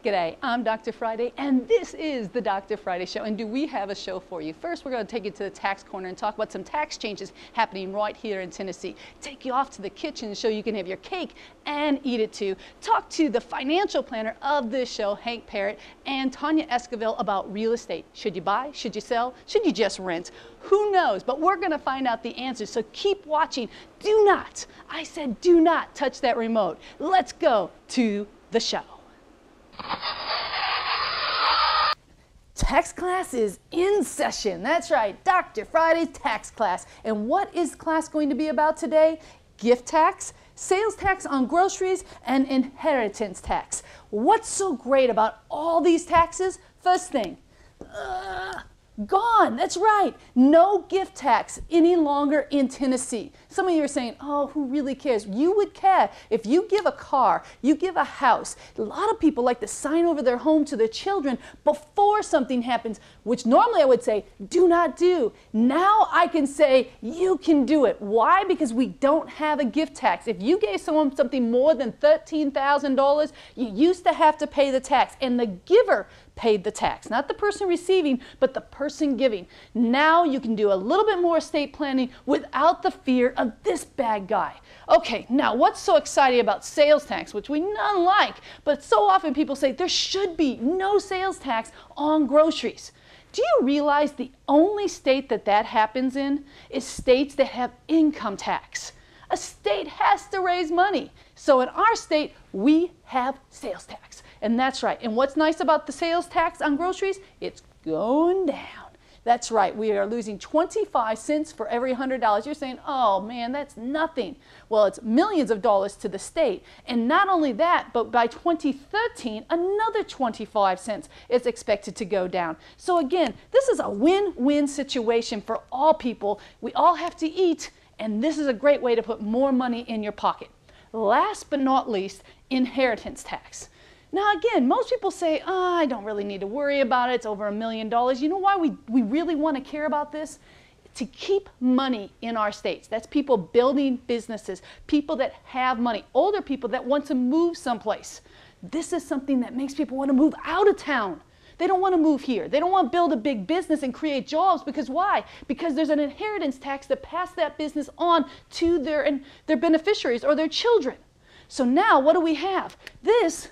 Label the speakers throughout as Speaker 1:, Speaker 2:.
Speaker 1: G'day, I'm Dr. Friday, and this is the Dr. Friday Show. And do we have a show for you? First, we're going to take you to the tax corner and talk about some tax changes happening right here in Tennessee. Take you off to the kitchen so you can have your cake and eat it too. Talk to the financial planner of this show, Hank Parrott, and Tanya Esquivel about real estate. Should you buy? Should you sell? Should you just rent? Who knows? But we're going to find out the answers, so keep watching. Do not, I said do not touch that remote. Let's go to the show. Tax class is in session. That's right, Dr. Friday's tax class. And what is class going to be about today? Gift tax, sales tax on groceries, and inheritance tax. What's so great about all these taxes? First thing, gone. That's right. No gift tax any longer in Tennessee. Some of you are saying, oh, who really cares? You would care if you give a car, you give a house. A lot of people like to sign over their home to their children before something happens, which normally I would say, do not do. Now I can say, you can do it. Why? Because we don't have a gift tax. If you gave someone something more than $13,000, you used to have to pay the tax, and the giver paid the tax, not the person receiving, but the person giving. Now you can do a little bit more estate planning without the fear of this bad guy. Okay, now what's so exciting about sales tax, which we none like, but so often people say there should be no sales tax on groceries. Do you realize the only state that happens in is states that have income tax? A state has to raise money. So in our state, we have sales tax. And that's right. And what's nice about the sales tax on groceries? It's going down. That's right. We are losing 25 cents for every $100. You're saying, oh man, that's nothing. Well, it's millions of dollars to the state. And not only that, but by 2013, another 25 cents is expected to go down. So again, this is a win-win situation for all people. We all have to eat, and this is a great way to put more money in your pocket. Last but not least, inheritance tax. Now again, most people say, oh, I don't really need to worry about it. It's over $1 million. You know why we really want to care about this? To keep money in our states. That's people building businesses, people that have money, older people that want to move someplace. This is something that makes people want to move out of town. They don't want to move here. They don't want to build a big business and create jobs. Because why? Because there's an inheritance tax that passed that business on to their beneficiaries or their children. So now what do we have? This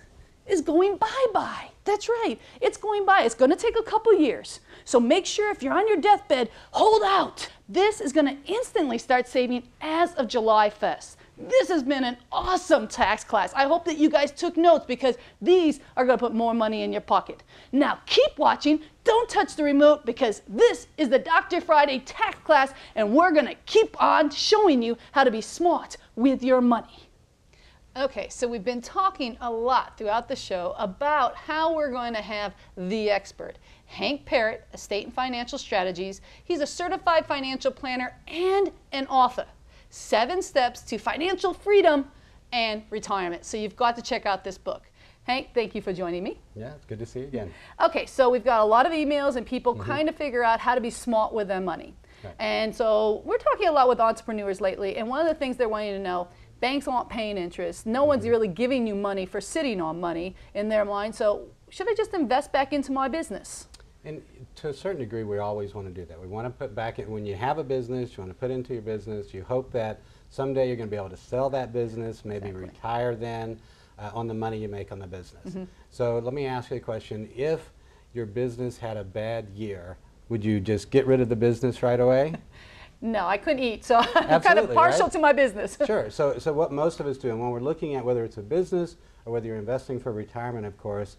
Speaker 1: is going bye-bye. That's right. It's going by. It's going to take a couple years. So make sure if you're on your deathbed, hold out. This is going to instantly start saving as of July 1st. This has been an awesome tax class. I hope that you guys took notes because these are going to put more money in your pocket. Now keep watching. Don't touch the remote because this is the Dr. Friday tax class, and we're going to keep on showing you how to be smart with your money. Okay, so we've been talking a lot throughout the show about how we're going to have the expert, Hank Parrott, Estate and Financial Strategies. He's a certified financial planner and an author. 7 Steps to Financial Freedom and Retirement. So you've got to check out this book. Hank, thank you for joining me.
Speaker 2: Yeah, it's good to see you again.
Speaker 1: Okay, so we've got a lot of emails and people kind of figure out how to be smart with their money.
Speaker 2: Right.
Speaker 1: And so we're talking a lot with entrepreneurs lately, and one of the things they're wanting to know, banks aren't paying interest. No one's really giving you money for sitting on money in their mind. So should I just invest back into my business?
Speaker 2: And to a certain degree, we always want to do that. We want to put back in, when you have a business, you want to put into your business. You hope that someday you're going to be able to sell that business, maybe retire then on the money you make on the business. So let me ask you a question. If your business had a bad year, would you just get rid of the business right away?
Speaker 1: No, I couldn't eat, so I'm kind of partial to my business.
Speaker 2: Sure. So what most of us do, and when we're looking at whether it's a business or whether you're investing for retirement, of course,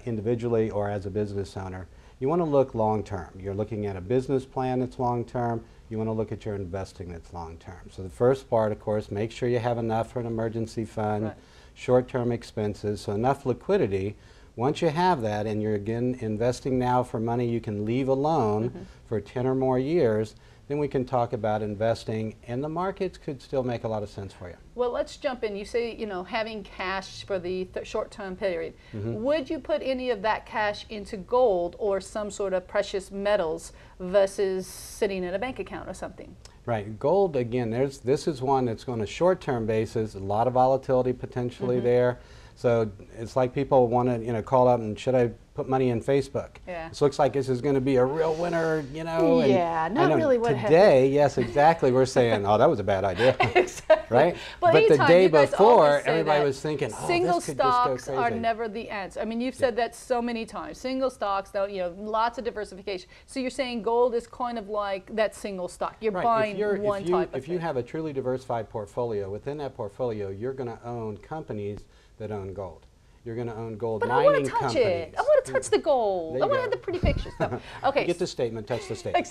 Speaker 2: individually or as a business owner, you want to look long term. You're looking at a business plan that's long term. You want to look at your investing that's long term. So the first part, of course, make sure you have enough for an emergency fund, short-term expenses, so enough liquidity. Once you have that and you're again investing now for money you can leave alone for 10 or more years, then we can talk about investing, and the markets could still make a lot of sense for you.
Speaker 1: Well, let's jump in. You say, you know, having cash for the short-term period. Would you put any of that cash into gold or some sort of precious metals versus sitting in a bank account or something?
Speaker 2: Right. Gold, again, this is one that's on a short-term basis, a lot of volatility potentially there. So it's like people want to, call up and should I put money in Facebook?
Speaker 1: Yeah.
Speaker 2: This looks like this is going to be a real winner, and
Speaker 1: Yeah, not really what happened.
Speaker 2: Today, yes, exactly, we're saying, oh, that was a bad idea.
Speaker 1: Exactly.
Speaker 2: Right?
Speaker 1: But
Speaker 2: the
Speaker 1: anytime,
Speaker 2: day
Speaker 1: you guys
Speaker 2: before,
Speaker 1: always say
Speaker 2: everybody
Speaker 1: that
Speaker 2: was thinking, oh,
Speaker 1: single
Speaker 2: this could just go
Speaker 1: stocks
Speaker 2: crazy.
Speaker 1: are never the answer. I mean, you've said that so many times. Single stocks, though, lots of diversification. So you're saying gold is kind of like that single stock. You're buying one type of thing.
Speaker 2: If you have a truly diversified portfolio, within that portfolio, you're going to own companies that own gold. You're going to own gold mining companies.
Speaker 1: But I want to touch it. I want to touch the gold. I want to have the pretty pictures. No. Okay.
Speaker 2: Get the statement, touch the statement.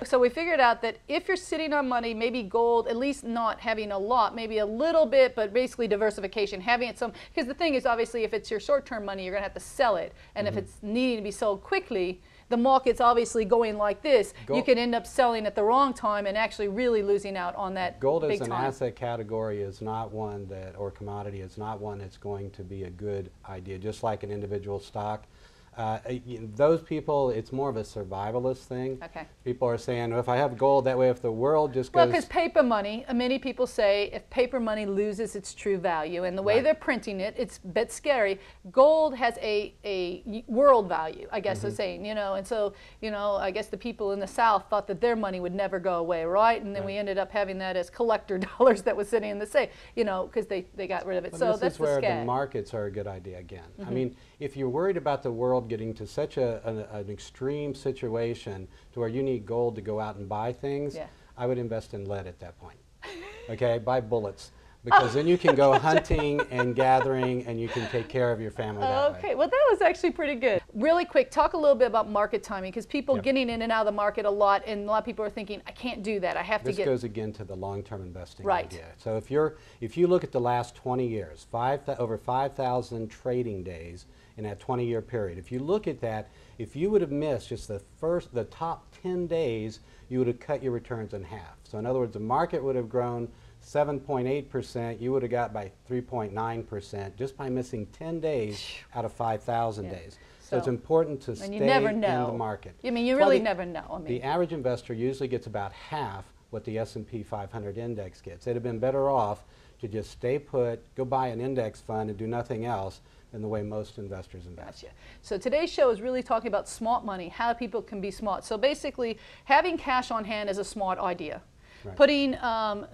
Speaker 1: So we figured out that if you're sitting on money, maybe gold, at least not having a lot, maybe a little bit, but basically diversification, having it some, because the thing is, obviously, if it's your short-term money, you're going to have to sell it. And if it's needing to be sold quickly, the market's obviously going like this, you can end up selling at the wrong time and actually really losing out on that
Speaker 2: Gold
Speaker 1: big
Speaker 2: as an
Speaker 1: time.
Speaker 2: asset category is not one that, or commodity, is not one that's going to be a good idea, just like an individual stock. Those people, it's more of a survivalist thing.
Speaker 1: Okay.
Speaker 2: People are saying, well, if I have gold, that way if the world just
Speaker 1: Well,
Speaker 2: goes...
Speaker 1: because paper money, many people say if paper money loses its true value, and the way they're printing it, it's a bit scary. Gold has a world value, I guess they're saying, and so, I guess the people in the South thought that their money would never go away, right? And then we ended up having that as collector dollars that was sitting in the safe, because they got rid of it.
Speaker 2: But
Speaker 1: so
Speaker 2: this
Speaker 1: that's
Speaker 2: is where
Speaker 1: the
Speaker 2: the markets are a good idea again. I mean, if you're worried about the world getting to such an extreme situation to where you need gold to go out and buy things, I would invest in lead at that point. Okay, buy bullets. Because then you can go hunting and gathering and you can take care of your family that way.
Speaker 1: Okay, well that was actually pretty good. Really quick, talk a little bit about market timing, because people getting in and out of the market a lot, and a lot of people are thinking, I can't do that, I have to get...
Speaker 2: This goes again to the long-term investing idea. So if you look at the last 20 years, over 5,000 trading days in that 20-year period, if you look at that, if you would have missed just the top 10 days, you would have cut your returns in half. So in other words, the market would have grown 7.8%, you would have got by 3.9% just by missing 10 days out of 5,000 days. So it's important to stay in the market.
Speaker 1: I mean, you really never know. I mean,
Speaker 2: the average investor usually gets about half what the S&P 500 index gets. They'd have been better off to just stay put, go buy an index fund and do nothing else than the way most investors invest.
Speaker 1: Gotcha. So today's show is really talking about smart money, how people can be smart. So basically, having cash on hand is a smart idea. Right. Putting,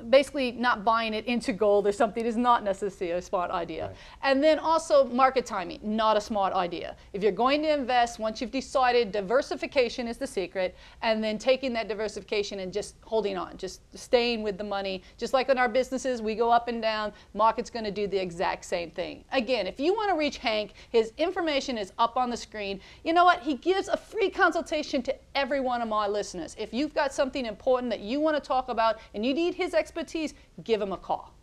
Speaker 1: basically not buying it into gold or something is not necessarily a smart idea. Right. And then also market timing, not a smart idea. If you're going to invest, once you've decided diversification is the secret, and then taking that diversification and just holding on, just staying with the money. Just like in our businesses, we go up and down, market's going to do the exact same thing. Again, if you want to reach Hank, his information is up on the screen. You know what? He gives a free consultation to every one of my listeners. If you've got something important that you want to talk about and you need his expertise, give him a call.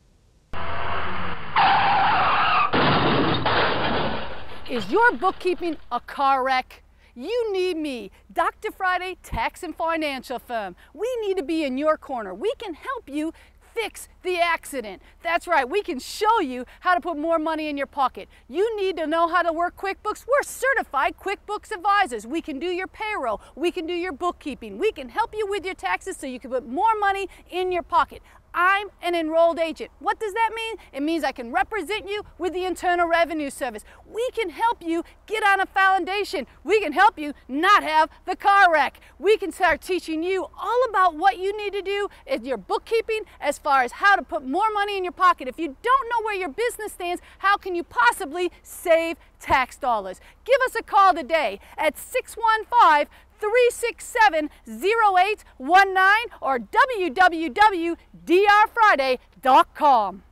Speaker 1: Is your bookkeeping a car wreck? You need me, Dr. Friday Tax and Financial Firm. We need to be in your corner. We can help you fix the accident. That's right, we can show you how to put more money in your pocket. You need to know how to work QuickBooks. We're certified QuickBooks advisors. We can do your payroll. We can do your bookkeeping. We can help you with your taxes so you can put more money in your pocket. I'm an enrolled agent. What does that mean? It means I can represent you with the Internal Revenue Service. We can help you get on a foundation. We can help you not have the car wreck. We can start teaching you all about what you need to do in your bookkeeping as far as how to put more money in your pocket. If you don't know where your business stands, how can you possibly save tax dollars? Give us a call today at 615-367-0819 or www.drfriday.com.